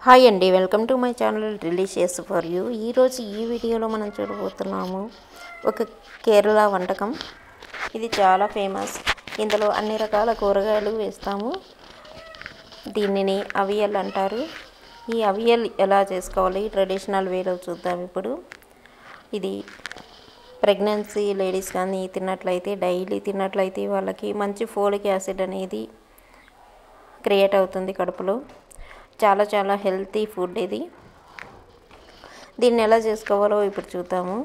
Hi అండి, welcome to my channel delicious for you. ఈరోజు ఈ వీడియోలో మనం చూడబోతున్నాము ఒక కేరళ వంటకం. ఇది చాలా ఫేమస్. ఇందులో అన్ని రకాల కూరగాయలు వేస్తాము. దీనిని అవియల్ అంటారు. ఈ అవియల్ ఎలా చేసుకోవాలి ట్రెడిషనల్ వేలో చూద్దాం ఇప్పుడు. ఇది ప్రెగ్నెన్సీ లేడీస్ కానీ తిన్నట్లయితే, డైలీ తిన్నట్లయితే వాళ్ళకి మంచి ఫోలిక్ యాసిడ్ అనేది క్రియేట్ అవుతుంది కడుపులో. చాలా హెల్తీ ఫుడ్ ఇది. దీన్ని ఎలా చేసుకోవాలో ఇప్పుడు చూద్దాము.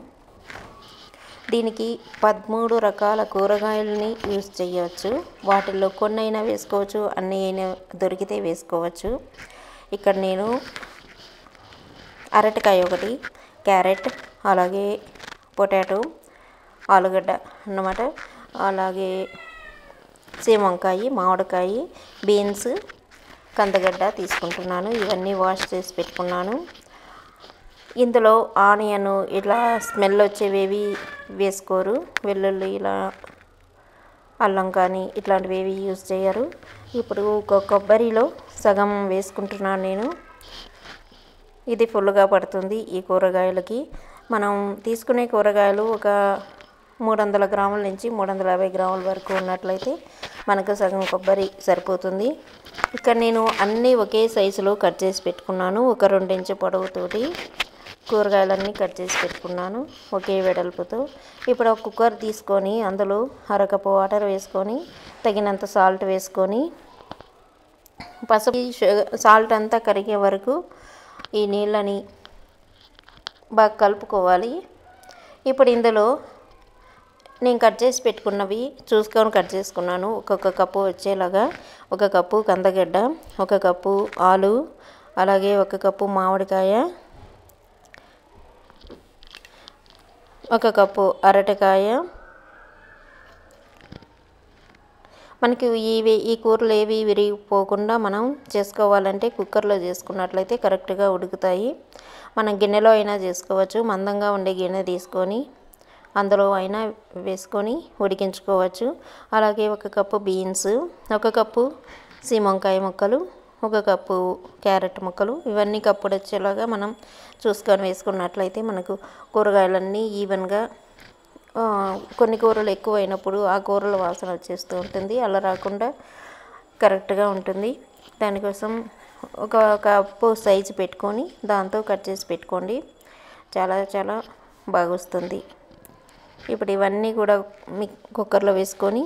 దీనికి 13 రకాల కూరగాయలని యూజ్ చేయవచ్చు. వాటిల్లో కొన్ని అయినా వేసుకోవచ్చు, అన్నీ అయినా దొరికితే వేసుకోవచ్చు. ఇక్కడ నేను అరటికాయ ఒకటి, క్యారెట్, అలాగే పొటాటో, ఆలుగడ్డ అన్నమాట, అలాగే సీమ వంకాయ, మామిడికాయ, బీన్స్, కందగడ్డ తీసుకుంటున్నాను. ఇవన్నీ వాష్ చేసి పెట్టుకున్నాను. ఇందులో ఆనియన్ ఇలా స్మెల్ వచ్చేవేవి వేసుకోరు. వెల్లుల్లి, ఇలా అల్లం కానీ ఇట్లాంటివి ఏవి యూజ్ చేయరు. ఇప్పుడు ఒక కొబ్బరిలో సగం వేసుకుంటున్నాను నేను. ఇది ఫుల్గా పడుతుంది ఈ కూరగాయలకి. మనం తీసుకునే కూరగాయలు ఒక 300 గ్రాముల నుంచి 350 గ్రాముల వరకు ఉన్నట్లయితే మనకు సగం కొబ్బరి సరిపోతుంది. ఇక్కడ నేను అన్నీ ఒకే సైజులో కట్ చేసి పెట్టుకున్నాను. ఒక 2 ఇంచు పొడవుతోటి కూరగాయలన్నీ కట్ చేసి పెట్టుకున్నాను ఒకే వెడల్పుతో. ఇప్పుడు ఒక కుక్కర్ తీసుకొని అందులో అరకప్పు వాటర్ వేసుకొని, తగినంత సాల్ట్ వేసుకొని, పసుపు సాల్ట్ అంతా కరిగే వరకు ఈ నీళ్ళని బాగా కలుపుకోవాలి. ఇప్పుడు ఇందులో నేను కట్ చేసి పెట్టుకున్నవి చూసుకొని కట్ చేసుకున్నాను. ఒక్కొక్క కప్పు వచ్చేలాగా. 1 కప్పు కందగడ్డ, 1 కప్పు ఆలు, అలాగే 1 కప్పు మామిడికాయ, 1 కప్పు అరటికాయ. మనకి ఈ కూరలు ఏవి విరిగిపోకుండా మనం చేసుకోవాలంటే కుక్కర్లో చేసుకున్నట్లయితే కరెక్ట్గా ఉడుకుతాయి. మనం గిన్నెలో అయినా చేసుకోవచ్చు. మందంగా ఉండే గిన్నె తీసుకొని అందులో అయినా వేసుకొని ఉడికించుకోవచ్చు. అలాగే 1 కప్పు బీన్స్, 1 కప్పు సీమ వంకాయ ముక్కలు, 1 కప్పు క్యారెట్ ముక్కలు, ఇవన్నీ కప్పుడు వచ్చేలాగా మనం చూసుకొని వేసుకున్నట్లయితే మనకు కూరగాయలన్నీ ఈవెన్గా, కొన్ని కూరలు ఎక్కువ అయినప్పుడు ఆ కూరల వాసన వచ్చేస్తూ ఉంటుంది. అలా రాకుండా కరెక్ట్గా ఉంటుంది. దానికోసం ఒక కప్పు సైజు పెట్టుకొని దాంతో కట్ చేసి పెట్టుకోండి. చాలా బాగా వస్తుంది. ఇప్పుడు ఇవన్నీ కూడా కుక్కర్లో వేసుకొని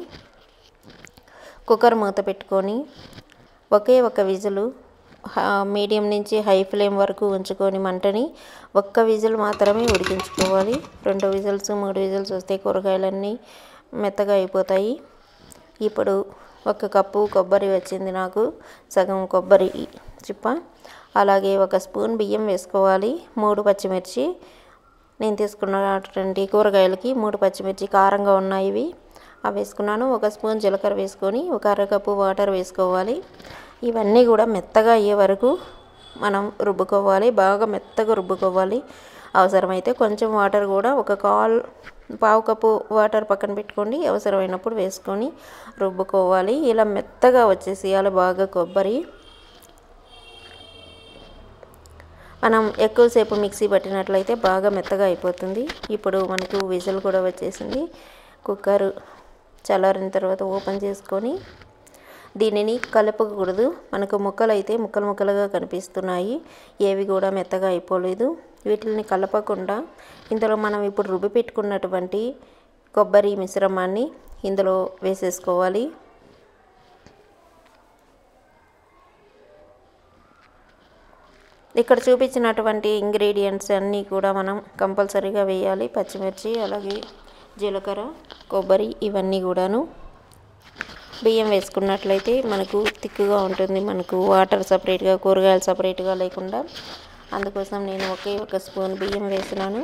కుక్కర్ మూత పెట్టుకొని ఒకే ఒక విజిల్, మీడియం నుంచి హై ఫ్లేమ్ వరకు ఉంచుకొని మంటని 1 విజిల్ మాత్రమే ఉడికించుకోవాలి. 2 విజిల్స్ 3 విజిల్స్ వస్తే కూరగాయలన్నీ మెత్తగా అయిపోతాయి. ఇప్పుడు 1 కప్పు కొబ్బరి వచ్చింది నాకు, సగం కొబ్బరి చిప్ప. అలాగే 1 స్పూన్ బియ్యం వేసుకోవాలి. 3 పచ్చిమిర్చి, నేను తీసుకున్నటువంటి కూరగాయలకి 3 పచ్చిమిర్చి కారంగా ఉన్నాయి అవి వేసుకున్నాను. 1 స్పూన్ జీలకర్ర వేసుకొని 1 అరకప్పు వాటర్ వేసుకోవాలి. ఇవన్నీ కూడా మెత్తగా అయ్యే వరకు మనం రుబ్బుకోవాలి. బాగా మెత్తగా రుబ్బుకోవాలి. అవసరమైతే కొంచెం వాటర్ కూడా పావు కప్పు వాటర్ పక్కన పెట్టుకోండి. అవసరమైనప్పుడు వేసుకొని రుబ్బుకోవాలి. ఇలా మెత్తగా వచ్చేసేయాలి బాగా కొబ్బరి. మనం ఎక్కువసేపు మిక్సీ పట్టినట్లయితే బాగా మెత్తగా అయిపోతుంది. ఇప్పుడు మనకు విజిల్ కూడా వచ్చేసింది. కుక్కర్ చల్లారిన తర్వాత ఓపెన్ చేసుకొని దీనిని కలపకూడదు. మనకు ముక్కలు అయితే ముక్కలుగా కనిపిస్తున్నాయి. ఏవి కూడా మెత్తగా అయిపోలేదు. వీటిని కలపకుండా ఇందులో మనం ఇప్పుడు రుబ్బి పెట్టుకున్నటువంటి కొబ్బరి మిశ్రమాన్ని ఇందులో వేసేసుకోవాలి. ఇక్కడ చూపించినటువంటి ఇంగ్రీడియంట్స్ అన్నీ కూడా మనం కంపల్సరీగా వేయాలి. పచ్చిమిర్చి, అలాగే జీలకర్ర, కొబ్బరి, ఇవన్నీ కూడాను. బియ్యం వేసుకున్నట్లయితే మనకు తిక్కుగా ఉంటుంది. మనకు వాటర్ సపరేట్గా, కూరగాయలు సపరేట్గా లేకుండా. అందుకోసం నేను ఒకే 1 స్పూన్ బియ్యం వేసినాను.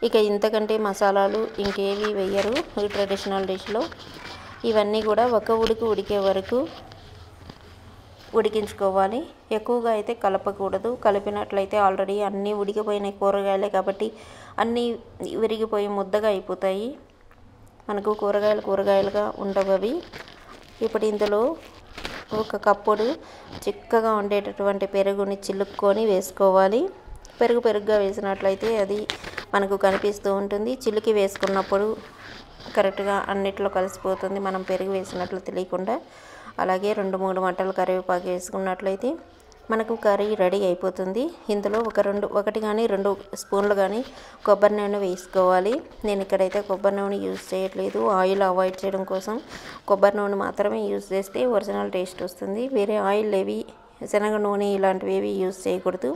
ఇక ఇంతకంటే మసాలాలు ఇంకేవి వేయరు ఈ ట్రెడిషనల్ డిష్లో. ఇవన్నీ కూడా ఒక ఉడికే వరకు ఉడికించుకోవాలి. ఎక్కువగా అయితే కలపకూడదు. కలిపినట్లయితే ఆల్రెడీ అన్నీ ఉడికిపోయిన కూరగాయలే కాబట్టి అన్నీ విరిగిపోయి ముద్దగా అయిపోతాయి. మనకు కూరగాయలుగా ఉండవు అవి. ఇప్పుడు ఇందులో ఒక కప్పుడు చిక్కగా ఉండేటటువంటి పెరుగుని చిలుక్కొని వేసుకోవాలి. పెరుగుగా వేసినట్లయితే అది మనకు కనిపిస్తూ ఉంటుంది. చిలికి వేసుకున్నప్పుడు కరెక్ట్గా అన్నిట్లో కలిసిపోతుంది, మనం పెరుగు వేసినట్లు తెలియకుండా. అలాగే 2-3 మంటలు కరివేపాకు వేసుకున్నట్లయితే మనకు కర్రీ రెడీ అయిపోతుంది. ఇందులో ఒకటి కానీ 2 స్పూన్లు కానీ కొబ్బరి నూనె వేసుకోవాలి. నేను ఇక్కడైతే కొబ్బరి నూనె యూజ్ చేయట్లేదు. ఆయిల్ అవాయిడ్ చేయడం కోసం కొబ్బరి నూనె మాత్రమే యూజ్ చేస్తే ఒరిజినల్ టేస్ట్ వస్తుంది. వేరే ఆయిల్ ఏవి, శనగ నూనె ఇలాంటివి ఏవి యూజ్ చేయకూడదు.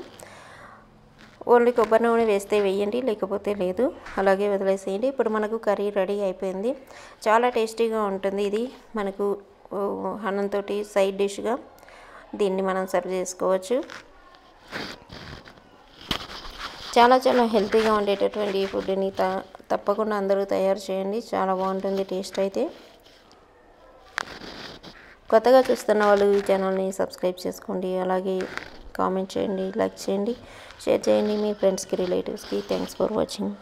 ఓన్లీ కొబ్బరి నూనె వేస్తే వేయండి, లేకపోతే లేదు, అలాగే వదిలేసేయండి. ఇప్పుడు మనకు కర్రీ రెడీ అయిపోయింది. చాలా టేస్టీగా ఉంటుంది. ఇది మనకు అన్నంతో సైడ్ డిష్గా దీన్ని మనం సర్వ్ చేసుకోవచ్చు. చాలా హెల్తీగా ఉండేటటువంటి ఈ ఫుడ్ని తప్పకుండా అందరూ తయారు చేయండి. చాలా బాగుంటుంది టేస్ట్ అయితే. కొత్తగా చూస్తున్న వాళ్ళు ఈ ఛానల్ని సబ్స్క్రైబ్ చేసుకోండి. అలాగే కామెంట్ చేయండి, లైక్ చేయండి, షేర్ చేయండి మీ ఫ్రెండ్స్కి, రిలేటివ్స్కి. Thanks for watching.